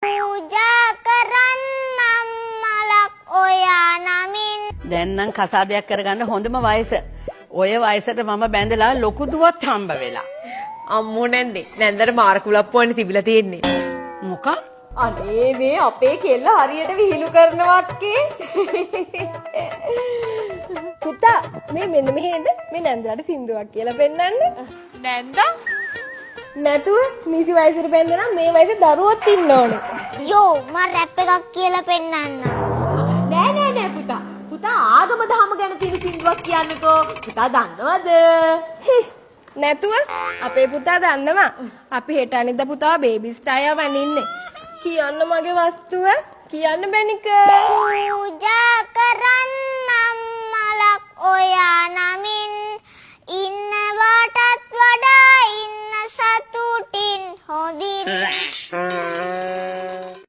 පූජා කරන්නම් මලක් ඔයා නමින්. දැන් නම් කසාදයක් කරගන්න හොඳම වයස. ඔය වයසට මම බැඳලා ලොකු දුවක් හම්බ වෙලා. අම්මෝ නැන්දේ. නැන්දට මාර්කුලප්පුවනේ තිබිලා තියෙන්නේ. මොකක්? අනේ මේ අපේ කෙල්ල හරියට විහිළු කරනවා අක්කේ. පුතා මේ මෙන්න මෙහෙන්න මේ නැන්දලට සින්දුවක් කියලා පෙන්නන්න. නැන්දා නැතුව නිසි වයසට පෙන්නනම් මේ වයසේ දරුවොත් ඉන්න ඕනේ. යෝ මම රැප් එකක් කියලා පෙන්නන්නම්. නෑ පුතා. පුතා ආගම දහම ගැන තියෙන සින්දුවක් කියන්නකෝ. පුතා දන්නවද? නැතුව අපේ පුතා දන්නවා. අපි හෙට අනිද්දා පුතා බේබි ස්ටායර් වඳින්නේ. කියන්න මගේ වස්තුව කියන්න බැනික. පූජා කරන්නම් මලක් ඔයා නමින්. ඉන්නවටත් වඩා ඉන්න සතුටින් හොඳින්.